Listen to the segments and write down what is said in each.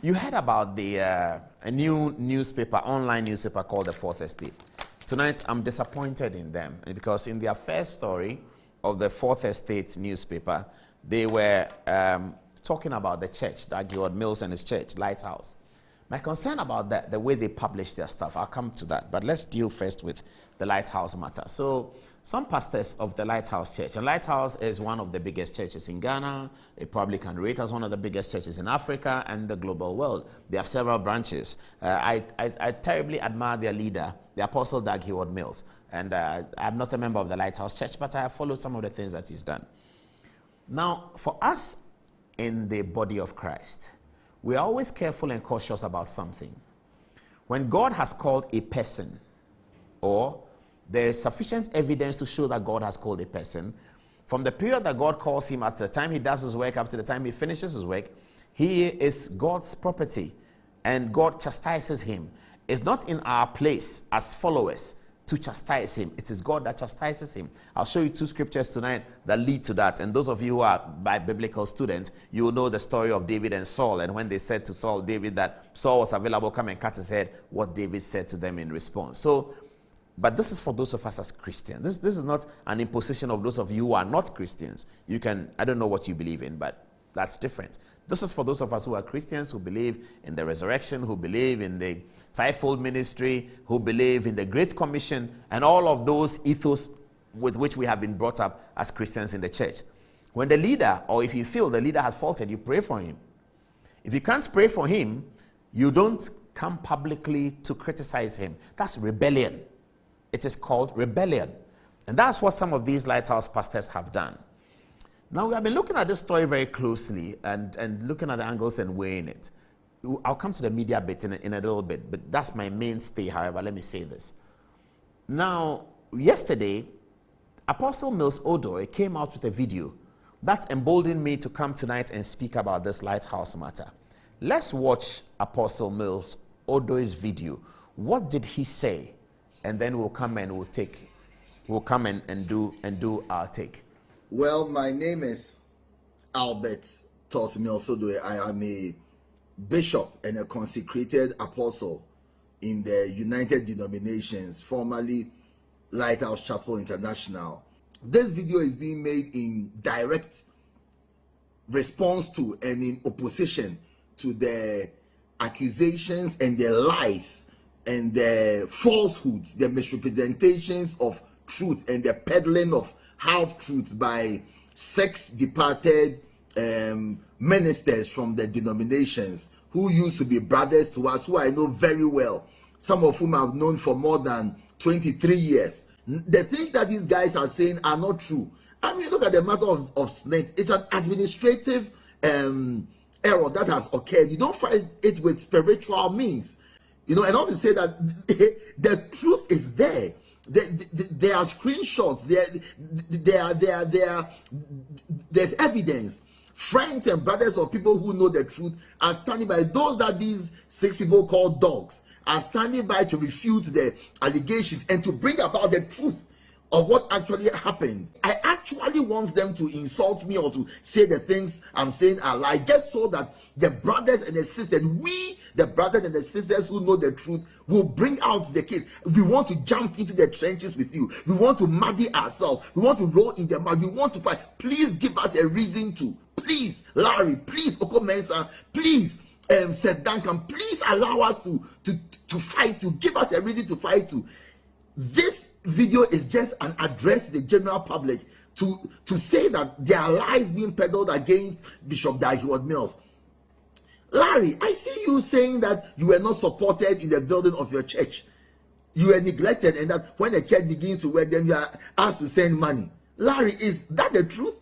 You heard about the a new newspaper, online newspaper called The Fourth Estate. Tonight, I'm disappointed in them because in their first story of the Fourth Estate newspaper, they were talking about the church, that George Mills and his church, Lighthouse. My concern about that, the way they publish their stuff, I'll come to that. But let's deal first with the Lighthouse matter. So some pastors of the Lighthouse Church, and Lighthouse is one of the biggest churches in Ghana. It probably can rate as one of the biggest churches in Africa and the global world. They have several branches. I terribly admire their leader, the Apostle Dag Heward-Mills. And I'm not a member of the Lighthouse Church, but I have followed some of the things that he's done. Now, for us in the body of Christ, we are always careful and cautious about something. When God has called a person, or there is sufficient evidence to show that God has called a person, from the period that God calls him at the time he does his work up to the time he finishes his work, he is God's property, and God chastises him. It's not in our place as followers to chastise him. It is God that chastises him. I'll show you two scriptures tonight that lead to that. And those of you who are biblical students, you will know the story of David and Saul. And when they said to Saul, David, that Saul was available, come and cut his head, what David said to them in response. So, but this is for those of us as Christians. This is not an imposition of those of you who are not Christians. You can, I don't know what you believe in, but that's different. This is for those of us who are Christians, who believe in the resurrection, who believe in the fivefold ministry, who believe in the Great Commission, and all of those ethos with which we have been brought up as Christians in the church. When the leader, or if you feel the leader has faulted, you pray for him. If you can't pray for him, you don't come publicly to criticize him. That's rebellion. It is called rebellion. And that's what some of these Lighthouse pastors have done. Now, we have been looking at this story very closely and looking at the angles and weighing it. I'll come to the media bit in a little bit, but that's my mainstay, however, let me say this. Now, yesterday, Apostle Mills Odoi came out with a video that emboldened me to come tonight and speak about this Lighthouse matter. Let's watch Apostle Mills Odoi's video. What did he say? And then we'll come and we'll come and do our take. Well, my name is Albert Mills Odoi. I am a bishop and a consecrated apostle in the United Denominations, formerly Lighthouse Chapel International. This video is being made in direct response to and in opposition to the accusations and the lies and the falsehoods, the misrepresentations of truth and the peddling of half-truth by sex-departed ministers from the denominations who used to be brothers to us, who I know very well, some of whom I've known for more than 23 years. The things that these guys are saying are not true. I mean, look at the matter of snake. It's an administrative error that has occurred. You don't find it with spiritual means. You know, and not to say that the truth is there. There are screenshots. There's evidence. Friends and brothers of people who know the truth are standing by. Those that these 6 people call dogs are standing by to refute the allegations and to bring about the truth of what actually happened. I actually want them to insult me or to say the things I'm saying are lies, just so that the brothers and the sisters, we, the brothers and the sisters who know the truth, will bring out the case. We want to jump into the trenches with you. We want to muddy ourselves. We want to roll in the mud. We want to fight. Please give us a reason to. Please, Larry. Please, Okomensa. Please, Seth Duncan. Please allow us to fight. To give us a reason to fight. To this video is just an address to the general public to say that there are lies being peddled against Bishop Dag Heward-Mills. Larry, I see you saying that you were not supported in the building of your church. You were neglected, and that when the church begins to work, then you are asked to send money. Larry, is that the truth?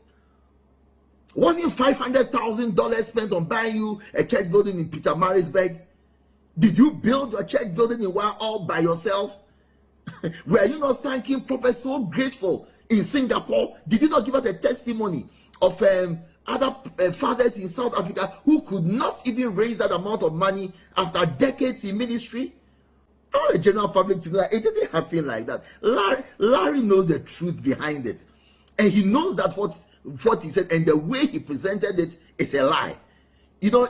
Wasn't $500,000 spent on buying you a church building in Pietermaritzburg? Did you build a church building in Wa all by yourself? Were you not thanking Prophet So Grateful in Singapore? Did you not give us a testimony of other fathers in South Africa who could not even raise that amount of money after decades in ministry? I want the general public to know that it didn't happen like that. Larry knows the truth behind it, and he knows that what he said and the way he presented it is a lie. You know,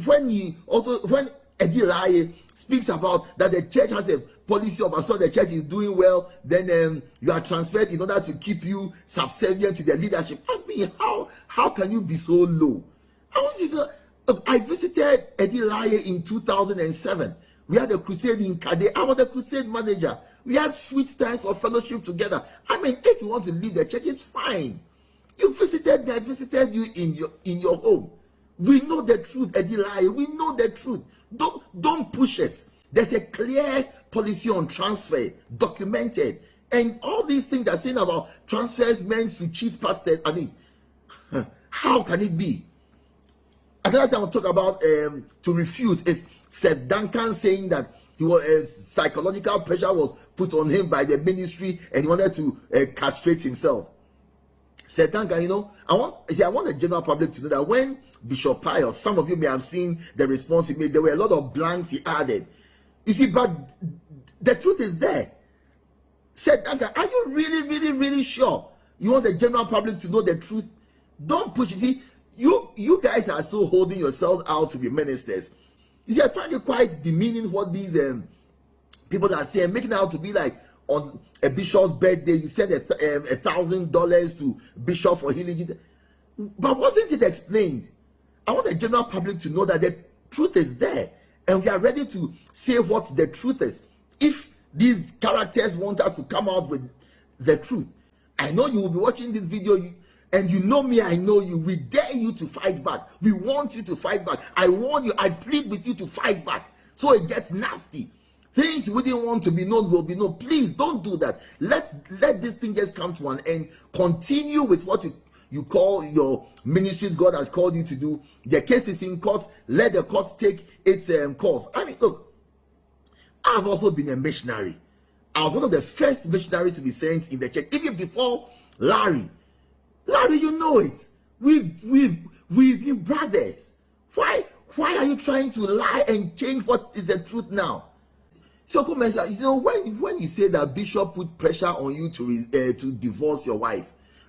when Eddie Laye speaks about that the church has a policy of so the church is doing well, then you are transferred in order to keep you subservient to the leadership. I mean, how can you be so low? I want you to. I visited Eddie Laye in 2007. We had a crusade in Kade. I was the crusade manager. We had sweet times of fellowship together. I mean, if you want to leave the church, it's fine. You visited me. I visited you in your home. We know the truth, Eddie Laye. We know the truth. Don't push it. There's a clear policy on transfer, documented, and all these things they're saying about transfers meant to cheat pastors. I mean, how can it be? Another thing I'll talk about to refute is Seth Duncan saying that he was psychological pressure was put on him by the ministry and he wanted to castrate himself. Seth Duncan, you know, I want the general public to know that when Bishop Pius, some of you may have seen the response he made, there were a lot of blanks he added. You see, but the truth is there. Seth Duncan, are you really sure you want the general public to know the truth? Don't push it. See, you guys are so holding yourselves out to be ministers. You see, I find it quite demeaning what these people are saying, making it out to be like on a bishop's birthday, you send $1,000 to bishop for healing. But wasn't it explained? I want the general public to know that the truth is there, and we are ready to say what the truth is. If these characters want us to come out with the truth, I know you will be watching this video, and you know me, I know you. We dare you to fight back. We want you to fight back. I warn you, I plead with you to fight back. So it gets nasty. Things we didn't want to be known will be known. Please don't do that. Let this thing just come to an end. Continue with what you call your ministry God has called you to do. The case is in court. Let the court take its course. I mean, look, I've also been a missionary. I was one of the first missionaries to be sent in the church, even before Larry. Larry, you know it. We've been brothers. Why are you trying to lie and change what is the truth now? So, you know, when you say that Bishop put pressure on you to divorce your wife,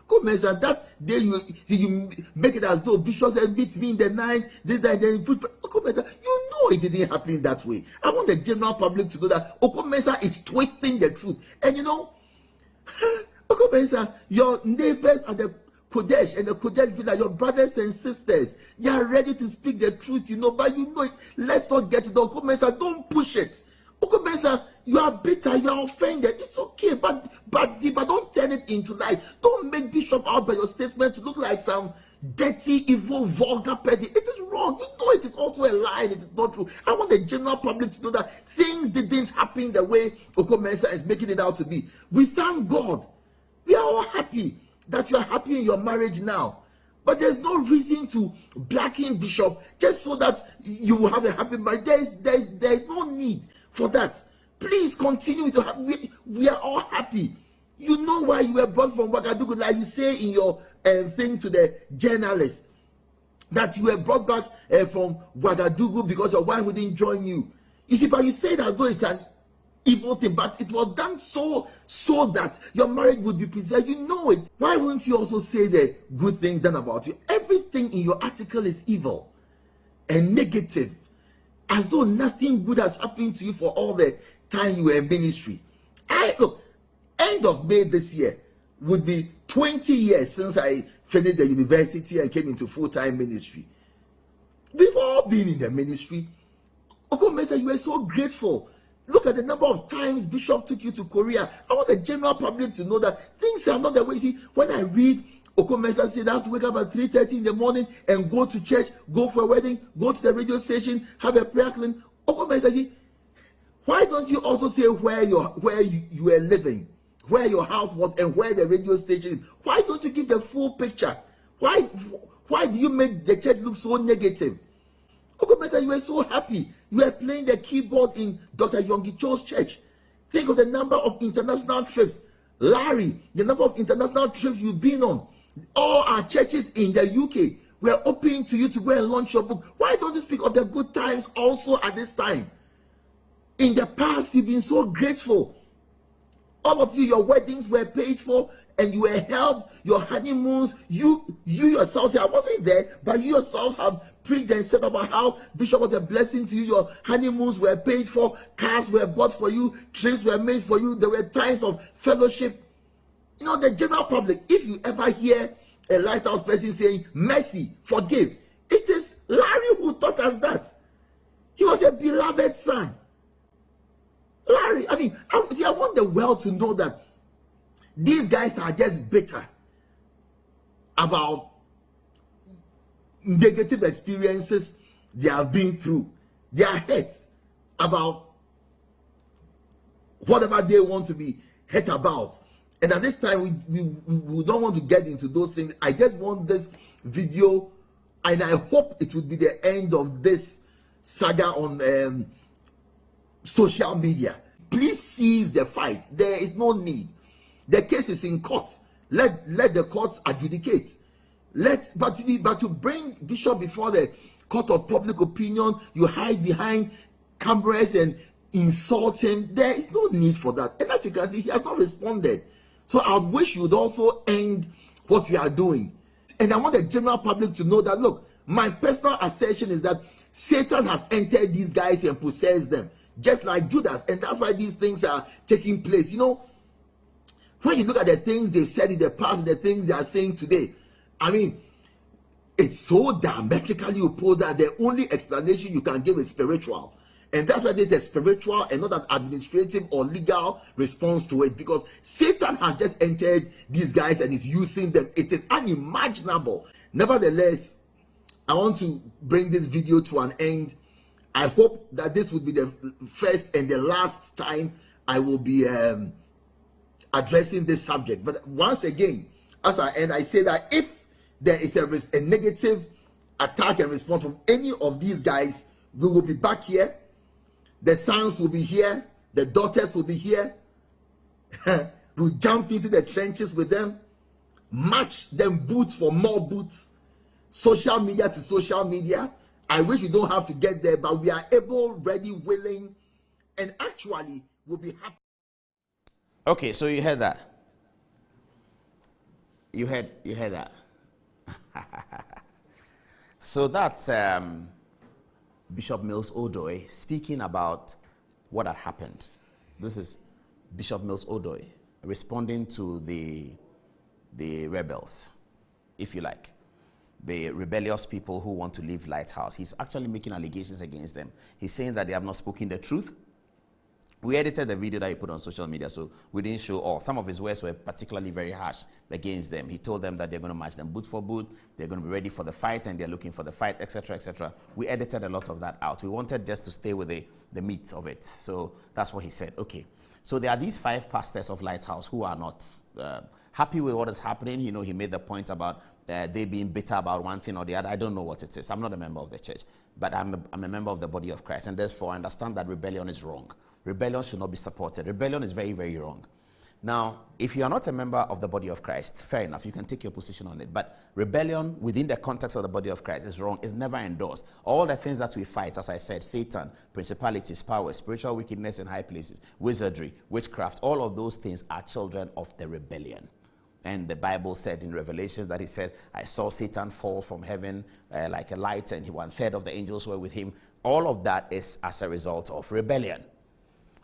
that day you make it as though Bishop said meet me in the night, then you put you know it didn't happen that way. I want the general public to know that Okomesa is twisting the truth. And you know, Okomesa, your neighbors at the Kodesh and the Kodesh villa, your brothers and sisters, they are ready to speak the truth, you know, but you know it. Let's not get to the Okomesa, don't push it. Okomesa, you are bitter, you are offended. It's okay, but don't turn it into lies. Don't make Bishop out by your statement to look like some dirty, evil, vulgar petty. It is wrong. You know it is also a lie and it is not true. I want the general public to know that things didn't happen the way Okomesa is making it out to be. We thank God. We are all happy that you are happy in your marriage now. But there's no reason to blacken Bishop just so that you will have a happy marriage. There's no need for that. Please continue to have, we are all happy. You know why you were brought from Ouagadougou, like you say in your thing to the journalist, that you were brought back from Ouagadougou because your wife wouldn't join you. You see, but you say that though it's an evil thing, but it was done so that your marriage would be preserved. You know it. Why wouldn't you also say the good thing done about you? Everything in your article is evil and negative, as though nothing good has happened to you for all the time you were in ministry. Look, end of May this year would be 20 years since I finished the university and came into full-time ministry. We've all been in the ministry. Okomesa, you were so grateful. Look at the number of times Bishop took you to Korea. I want the general public to know that things are not the way. You see, when I read Okomesa said I have to wake up at 3:30 in the morning and go to church, go for a wedding, go to the radio station, have a prayer clean. Okomesa, why don't you also say where you were living, where your house was, and where the radio station is? Why don't you give the full picture? Why do you make the church look so negative? Okomesa, you were so happy. You were playing the keyboard in Dr. Yonggi Cho's church. Think of the number of international trips. Larry, the number of international trips you've been on. All our churches in the UK were open to you to go and launch your book. Why don't you speak of the good times also at this time? In the past, you've been so grateful. All of you, your weddings were paid for and you were helped. Your honeymoons, you yourselves, I wasn't there, but you yourselves have preached and said about how Bishop was a blessing to you. Your honeymoons were paid for, cars were bought for you, trips were made for you. There were times of fellowship. You know, the general public, if you ever hear a Lighthouse person saying, mercy, forgive, it is Larry who taught us that. He was a beloved son. Larry, I want the world to know that these guys are just bitter about negative experiences they have been through. They are hurt about whatever they want to be hurt about. And at this time, we don't want to get into those things. I just want this video, and I hope it would be the end of this saga on social media. Please cease the fight. There is no need. The case is in court. Let the courts adjudicate. But to bring Bishop before the court of public opinion, you hide behind cameras and insult him. There is no need for that. And as you can see, he has not responded. So I wish you would also end what you are doing. And I want the general public to know that, look, my personal assertion is that Satan has entered these guys and possessed them, just like Judas. And that's why these things are taking place. You know, when you look at the things they said in the past, the things they are saying today, it's so diametrically opposed that the only explanation you can give is spiritual. And that's why there's a spiritual and not an administrative or legal response to it, because Satan has just entered these guys and is using them. It is unimaginable. Nevertheless, I want to bring this video to an end. I hope that this would be the first and the last time I will be addressing this subject. But once again, as I end, I say that if there is a negative attack and response from any of these guys, we will be back here. The sons will be here. The daughters will be here. We'll jump into the trenches with them. Match them boots for more boots. Social media to social media. I wish we don't have to get there, but we are able, ready, willing, and actually will be happy. Okay, so you heard that. You heard that. So that's Bishop Mills Odoi speaking about what had happened. This is Bishop Mills Odoi responding to the rebels, if you like, the rebellious people who want to leave Lighthouse. He's actually making allegations against them. He's saying that they have not spoken the truth. We edited the video that he put on social media, so we didn't show all. Some of his words were particularly very harsh against them. He told them that they're going to match them boot for boot, they're going to be ready for the fight, and they're looking for the fight, etc., etc. We edited a lot of that out. We wanted just to stay with the meat of it. So that's what he said. Okay. So there are these 5 pastors of Lighthouse who are not happy with what is happening. You know, he made the point about they being bitter about one thing or the other. I don't know what it is. I'm not a member of the church, but I'm a member of the body of Christ, and therefore I understand that rebellion is wrong. Rebellion should not be supported. Rebellion is very, very wrong. Now, if you are not a member of the body of Christ, fair enough, you can take your position on it. But rebellion within the context of the body of Christ is wrong, is never endorsed. All the things that we fight, as I said, Satan, principalities, powers, spiritual wickedness in high places, wizardry, witchcraft, all of those things are children of the rebellion. And the Bible said in Revelations that he said, I saw Satan fall from heaven like a light, and 1/3 of the angels were with him. All of that is as a result of rebellion.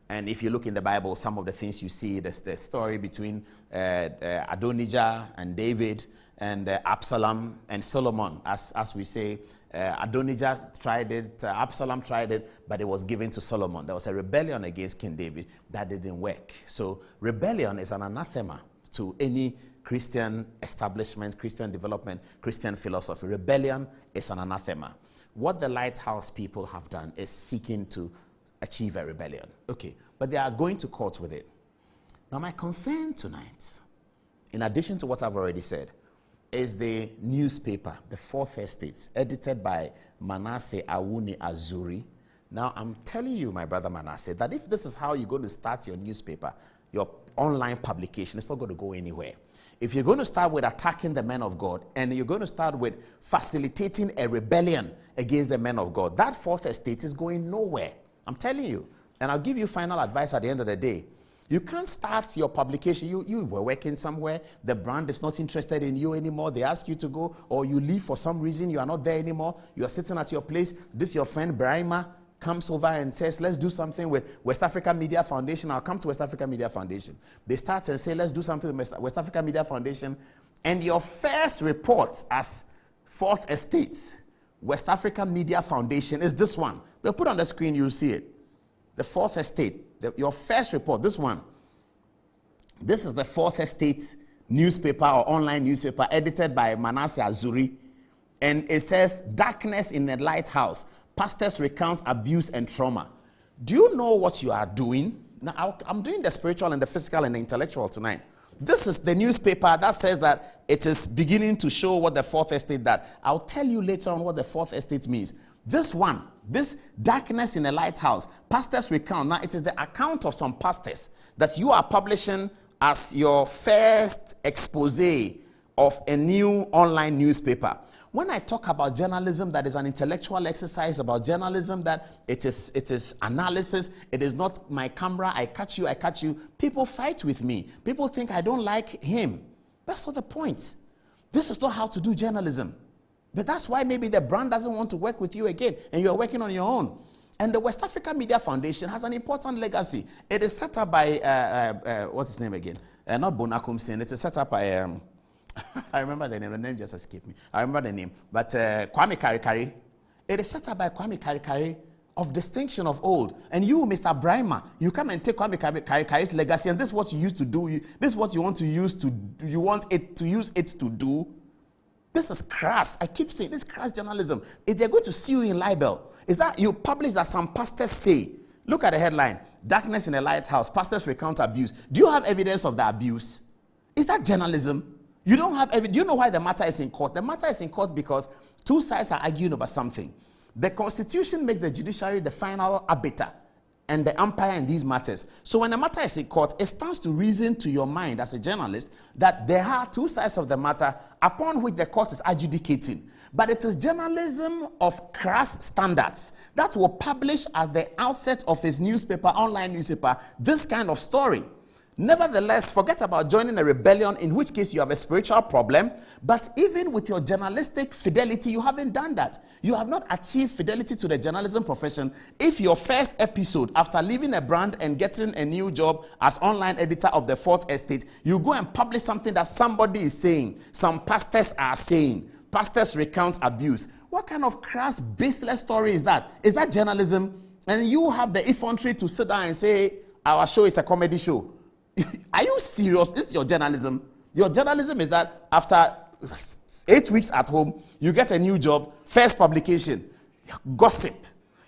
And if you look in the Bible, some of the things you see, the story between Adom-Otchere and David, and Absalom and Solomon. As we say, Adom-Otchere tried it, Absalom tried it, but it was given to Solomon. There was a rebellion against King David that didn't work. So rebellion is an anathema to any Christian establishment, Christian development, Christian philosophy. Rebellion is an anathema. What the Lighthouse people have done is seeking to achieve a rebellion. Okay, but they are going to court with it. Now, my concern tonight, in addition to what I've already said, is the newspaper, the Fourth Estate, edited by Manasseh Awuni Azuri. Now, I'm telling you, my brother Manasseh, that if this is how you're going to start your newspaper, your online publication, it's not going to go anywhere. If you're going to start with attacking the men of God, and you're going to start with facilitating a rebellion against the men of God, that Fourth Estate is going nowhere. I'm telling you. And I'll give you final advice at the end of the day. You can't start your publication. You were working somewhere. The brand is not interested in you anymore. They ask you to go, or you leave for some reason. You are not there anymore. You are sitting at your place. This your friend Brahima comes over and says, let's do something with West Africa Media Foundation. I'll come to West Africa Media Foundation. They start and say, let's do something with West Africa Media Foundation. And your first report as Fourth Estate, West Africa Media Foundation, is this one. They'll put on the screen, you'll see it. The Fourth Estate, your first report, this one. This is the Fourth Estate newspaper or online newspaper edited by Manasseh Azuri. And it says, darkness in the lighthouse. Pastors recount abuse and trauma. Do you know what you are doing? Now, I'm doing the spiritual and the physical and the intellectual tonight. This is the newspaper that says that it is beginning to show what the Fourth Estate does. I'll tell you later on what the Fourth Estate means. This one, this darkness in a lighthouse, pastors recount. Now, it is the account of some pastors that you are publishing as your first expose of a new online newspaper. When I talk about journalism that is an intellectual exercise, about journalism that it is analysis, it is not my camera, I catch you, people fight with me. People think I don't like him. That's not the point. This is not how to do journalism. But that's why maybe the brand doesn't want to work with you again, and you are working on your own. And the West Africa Media Foundation has an important legacy. It is set up by, what's his name again? Not Bonakum Sin, it is set up by... I remember the name just escaped me. I remember the name. But Kwame Karikari, it is set up by Kwame Karikari of distinction of old. And you, Mr. Brahima, you come and take Kwame Karikari's legacy, and this is what you used to do. This is what you want to use to, you want it to use it to do. This is crass. I keep saying this is crass journalism. If they're going to sue you in libel, is that you publish that some pastors say. Look at the headline, darkness in a lighthouse, pastors recount abuse. Do you have evidence of the abuse? Is that journalism? You don't have evidence. Do you know why the matter is in court? The matter is in court because two sides are arguing over something. The Constitution makes the judiciary the final arbiter and the umpire in these matters. So when the matter is in court, it stands to reason to your mind as a journalist that there are two sides of the matter upon which the court is adjudicating. But it is journalism of crass standards that will publish at the outset of his newspaper, online newspaper, this kind of story. Nevertheless, forget about joining a rebellion, in which case you have a spiritual problem. But even with your journalistic fidelity, you haven't done that. You have not achieved fidelity to the journalism profession. If your first episode, after leaving a brand and getting a new job as online editor of the Fourth Estate, you go and publish something that somebody is saying, some pastors are saying, pastors recount abuse. What kind of crass, baseless story is that? Is that journalism? And you have the effrontery to sit down and say, our show is a comedy show. Are you serious? This is your journalism. Your journalism is that after 8 weeks at home, you get a new job, first publication, gossip.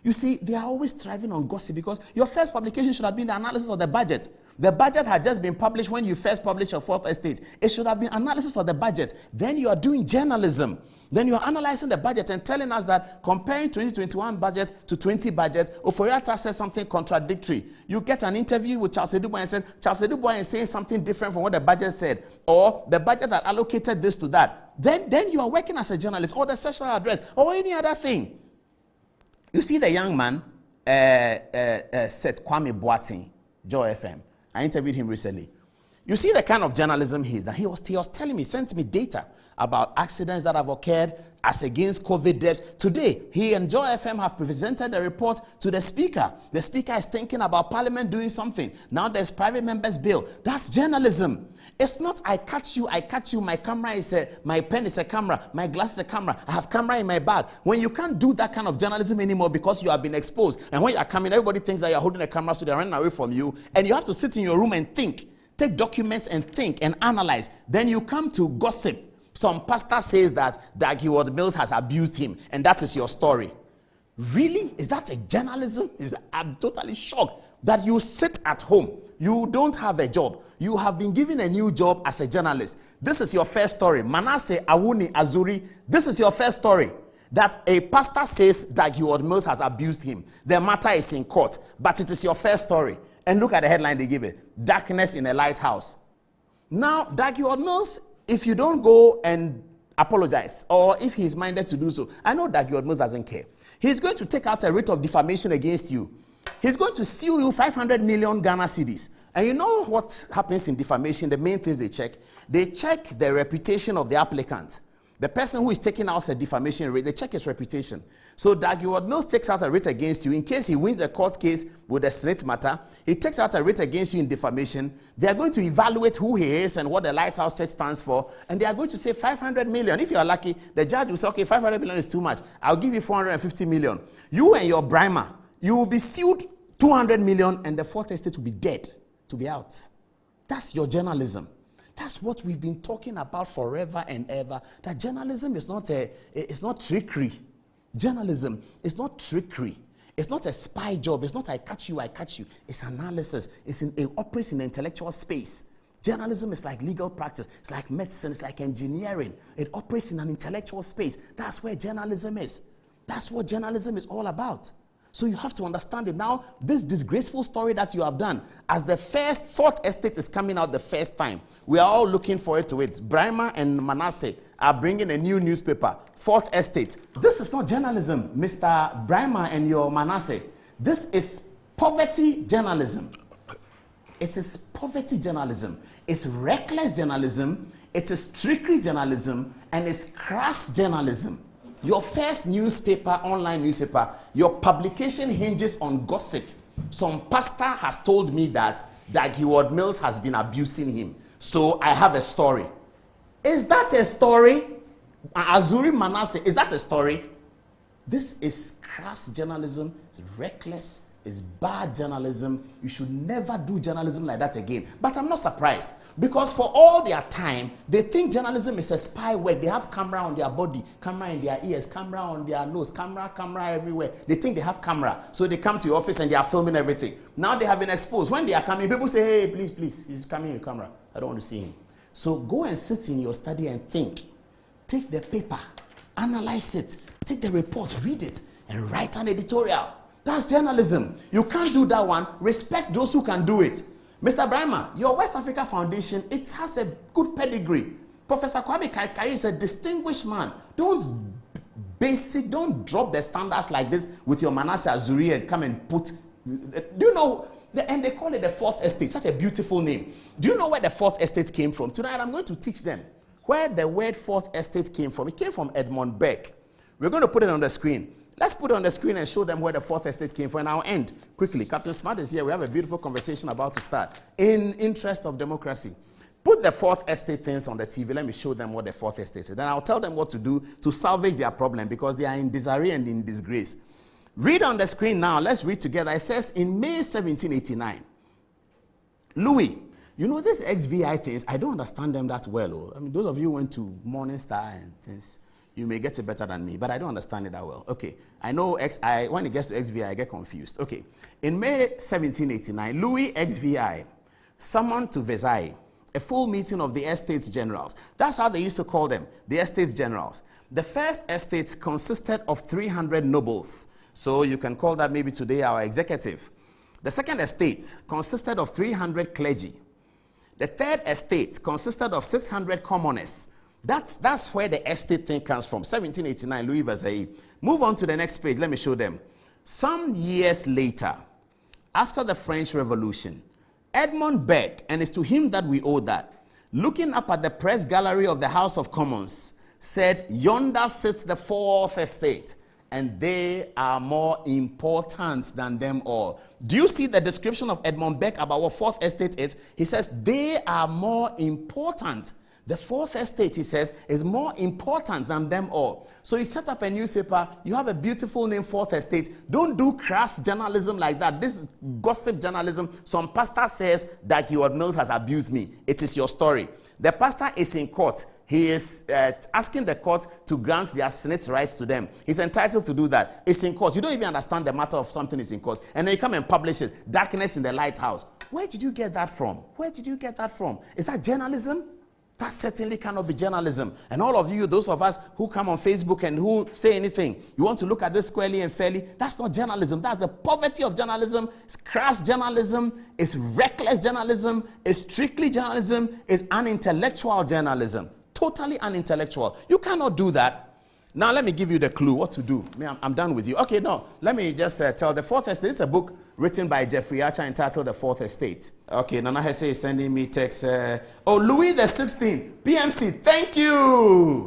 You see, they are always thriving on gossip because your first publication should have been the analysis of the budget. The budget had just been published when you first published your Fourth Estate. It should have been analysis of the budget. Then you are doing journalism. Then you are analyzing the budget and telling us that comparing 2021 budget to 20 budget, Oforiatta says something contradictory. You get an interview with Charles Eduboi and said, Charles Eduboi is saying something different from what the budget said, or the budget had allocated this to that. Then you are working as a journalist, or the sessional address, or any other thing. You see the young man, said Kwame Boateng, Joy FM. I interviewed him recently. You see the kind of journalism he is. He was telling me, sent me data about accidents that have occurred as against COVID deaths. Today, he and Joy FM have presented a report to the speaker. The speaker is thinking about Parliament doing something. Now there's private members' bill. That's journalism. It's not I catch you, my camera is my pen is a camera, my glass is a camera, I have camera in my bag. When you can't do that kind of journalism anymore because you have been exposed, and when you are coming, everybody thinks that you're holding a camera, so they're running away from you, and you have to sit in your room and think, take documents and think and analyze. Then you come to gossip. Some pastor says that Dag Mills has abused him, and that is your story. Really? Is that a journalism? I'm totally shocked that you sit at home. You don't have a job. You have been given a new job as a journalist. This is your first story. Manasseh Awuni Azuri, this is your first story. That a pastor says Dag Mills has abused him. The matter is in court, but it is your first story. And look at the headline they give it. Darkness in a lighthouse. Now, Dag Mills, if you don't go and apologize, or if he's minded to do so, I know Dag Mills doesn't care. He's going to take out a writ of defamation against you. He's going to sue you 500 million Ghana cedis. And you know what happens in defamation? The main things they check the reputation of the applicant. The person who is taking out a defamation writ, they check his reputation. So Dag Mills takes out a writ against you in case he wins the court case with the Senate matter. He takes out a writ against you in defamation. They are going to evaluate who he is and what the Lighthouse Church stands for, and they are going to say 500 million. If you are lucky, the judge will say, okay, 500 million is too much. I'll give you 450 million. You and your Brimer, you will be sued 200 million, and the fourth estate will be dead, to be out. That's your journalism. That's what we've been talking about forever and ever. That journalism is not it's not trickery. Journalism is not trickery. It's not a spy job. It's not I catch you. It's analysis. It operates in the intellectual space. Journalism is like legal practice. It's like medicine. It's like engineering. It operates in an intellectual space. That's where journalism is. That's what journalism is all about. So you have to understand it. Now, this disgraceful story that you have done, as the fourth estate is coming out the first time, we are all looking forward to it. Brimer and Manasseh are bringing a new newspaper, Fourth Estate. This is not journalism, Mr. Brimer and your Manasseh. This is poverty journalism. It is poverty journalism. It's reckless journalism. It is trickery journalism. And it's crass journalism. Your first newspaper, online newspaper, your publication hinges on gossip. Some pastor has told me that Dag Mills has been abusing him. So I have a story. Is that a story? Azuri Manasseh, is that a story? This is crass journalism. It's reckless. It's bad journalism. You should never do journalism like that again. But I'm not surprised. Because for all their time, they think journalism is a spy work. They have camera on their body, camera in their ears, camera on their nose, camera everywhere. They think they have camera. So they come to your office and they are filming everything. Now they have been exposed. When they are coming, people say, hey, please, he's coming in camera. I don't want to see him. So go and sit in your study and think. Take the paper, analyze it, take the report, read it, and write an editorial. That's journalism. You can't do that one. Respect those who can do it. Mr. Brimer, your West Africa Foundation, it has a good pedigree. Professor Kwame Kaikai is a distinguished man. Don't drop the standards like this with your Manasseh Azuri and come and put, do you know, and they call it the Fourth Estate, such a beautiful name. Do you know where the Fourth Estate came from? Tonight I'm going to teach them where the word Fourth Estate came from. It came from Edmund Burke. We're going to put it on the screen. Let's put it on the screen and show them where the Fourth Estate came from. And I'll end quickly. Captain Smart is here. We have a beautiful conversation about to start. In interest of democracy. Put the Fourth Estate things on the TV. Let me show them what the Fourth Estate is. Then I'll tell them what to do to salvage their problem because they are in disarray and in disgrace. Read on the screen now. Let's read together. It says, in May 1789, Louis, you know these XVI things, I don't understand them that well. Oh. I mean, those of you who went to Morning Star and things, you may get it better than me, but I don't understand it that well. Okay, I know when it gets to XVI, I get confused. Okay, in May 1789, Louis XVI summoned to Versailles a full meeting of the Estates Generals. That's how they used to call them, the Estates Generals. The first estate consisted of 300 nobles, so you can call that maybe today our executive. The second estate consisted of 300 clergy. The third estate consisted of 600 commoners. That's where the estate thing comes from. 1789, Louis Versailles. Move on to the next page. Let me show them. Some years later, after the French Revolution, Edmund Burke, and it's to him that we owe that, looking up at the press gallery of the House of Commons, said, yonder sits the Fourth Estate, and they are more important than them all. Do you see the description of Edmund Burke about what Fourth Estate is? He says, they are more important. The Fourth Estate, he says, is more important than them all. So you set up a newspaper, you have a beautiful name, Fourth Estate. Don't do crass journalism like that. This is gossip journalism. Some pastor says that Mills has abused me. It is your story. The pastor is in court. He is asking the court to grant their Senate rights to them. He's entitled to do that. It's in court. You don't even understand the matter of something is in court. And then you come and publish it. Darkness in the Lighthouse. Where did you get that from? Where did you get that from? Is that journalism? That certainly cannot be journalism. And all of you, those of us who come on Facebook and who say anything, you want to look at this squarely and fairly, that's not journalism. That's the poverty of journalism. It's crass journalism. It's reckless journalism. It's strictly journalism. It's unintellectual journalism. Totally unintellectual. You cannot do that. Now, let me give you the clue what to do. I'm done with you. Okay, no. Let me just tell the Fourth Estate. It's a book written by Jeffrey Archer entitled The Fourth Estate. Okay, Nana Hesse is sending me text. Louis the 16th. PMC, thank you.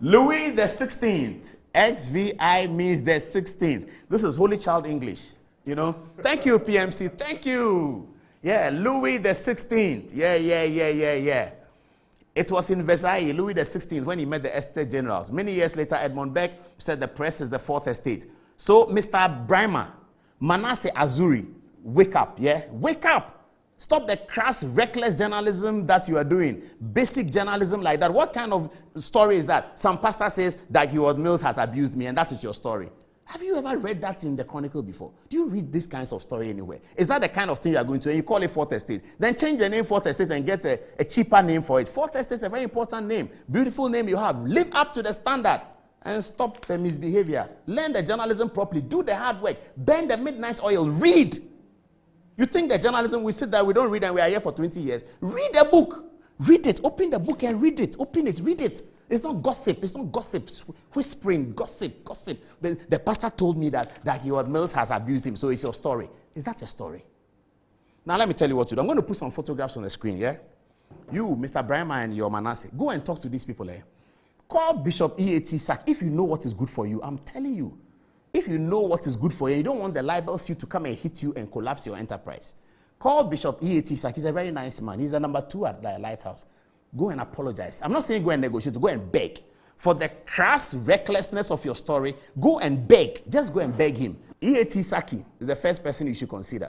Louis the 16th. XVI means the 16th. This is Holy Child English. You know? Thank you, PMC. Thank you. Yeah, Louis the 16th. Yeah. It was in Versailles, Louis XVI, when he met the estate generals. Many years later, Edmund Beck said the press is the fourth estate. So, Mr. Brimer, Manasseh Azuri, wake up, yeah? Wake up! Stop the crass, reckless journalism that you are doing. Basic journalism like that. What kind of story is that? Some pastor says that Howard Mills has abused me, and that is your story. Have you ever read that in the Chronicle before? Do you read these kinds of story anywhere? Is that the kind of thing you are going to, and you call it Fourth Estate? Then change the name Fourth Estate and get a cheaper name for it. Fourth Estate is a very important name. Beautiful name you have. Live up to the standard and stop the misbehavior. Learn the journalism properly. Do the hard work. Burn the midnight oil. Read. You think the journalism, we sit there, we don't read, and we are here for 20 years. Read a book. Read it. Open the book and read it. Open it. Read it. It's not gossip. It's not gossip. Whispering. Gossip. The pastor told me that Howard Mills has abused him, so it's your story. Is that a story? Now, let me tell you what to do. I'm going to put some photographs on the screen, yeah? You, Mr. Brahma, and your Manasseh, go and talk to these people, eh? Call Bishop E.A.T. Sack if you know what is good for you. I'm telling you. If you know what is good for you, you don't want the libel suit to come and hit you and collapse your enterprise. Call Bishop E.A.T. Sack. He's a very nice man. He's the number 2 at the Lighthouse. Go and apologize. I'm not saying go and negotiate. Go and beg. For the crass recklessness of your story, go and beg. Just go and beg him. E.A.T. Saki is the first person you should consider.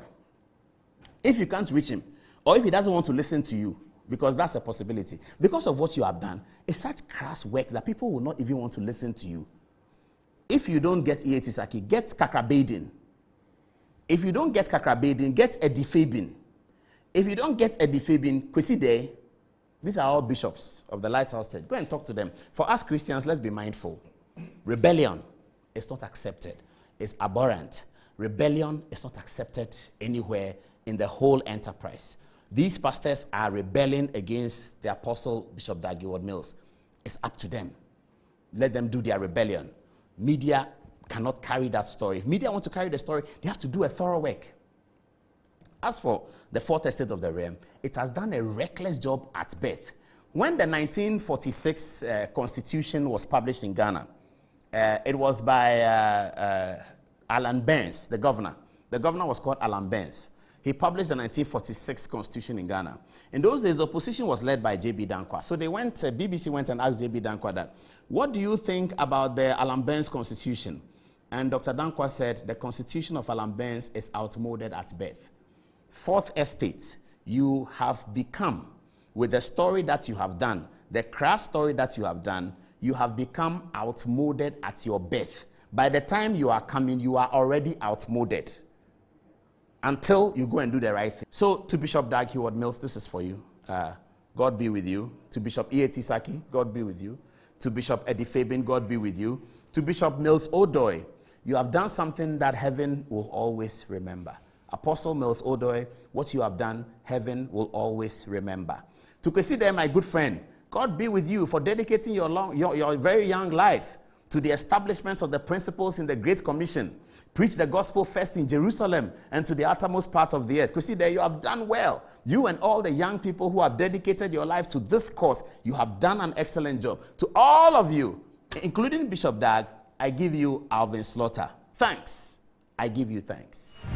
If you can't reach him, or if he doesn't want to listen to you, because that's a possibility, because of what you have done, it's such crass work that people will not even want to listen to you. If you don't get E.A.T. Saki, get Kakrabedin. If you don't get Kakrabedin, get Edifabin. If you don't get Edifabin, Kwesi Day. These are all bishops of the Lighthouse Church. Go and talk to them. For us Christians, let's be mindful. Rebellion is not accepted. It's abhorrent. Rebellion is not accepted anywhere in the whole enterprise. These pastors are rebelling against the apostle Bishop Dag Heward-Mills. It's up to them. Let them do their rebellion. Media cannot carry that story. If media want to carry the story, they have to do a thorough work. As for the Fourth Estate of the realm, it has done a reckless job at birth. When the 1946 Constitution was published in Ghana, it was by Alan Burns, the governor. The governor was called Alan Burns. He published the 1946 Constitution in Ghana. In those days, the opposition was led by J.B. Dankwa. So BBC went and asked J.B. Dankwa that, what do you think about the Alan Burns Constitution? And Dr. Dankwa said, the Constitution of Alan Burns is outmoded at birth. Fourth Estate, you have become, with the story that you have done, the crass story that you have done, you have become outmoded at your birth. By the time you are coming, you are already outmoded until you go and do the right thing. So, to Bishop Dag Heward-Mills, this is for you. God be with you. To Bishop E.A.T. Saki, God be with you. To Bishop Eddie Fabin, God be with you. To Bishop Mills Odoi, you have done something that heaven will always remember. Apostle Mills Odoi, what you have done, heaven will always remember. To Kwesi there, my good friend, God be with you for dedicating your very young life to the establishment of the principles in the Great Commission. Preach the gospel first in Jerusalem and to the uttermost part of the earth. Kwesi there, you have done well. You and all the young people who have dedicated your life to this cause, you have done an excellent job. To all of you, including Bishop Dag, I give you Alvin Slaughter. Thanks. I give you thanks.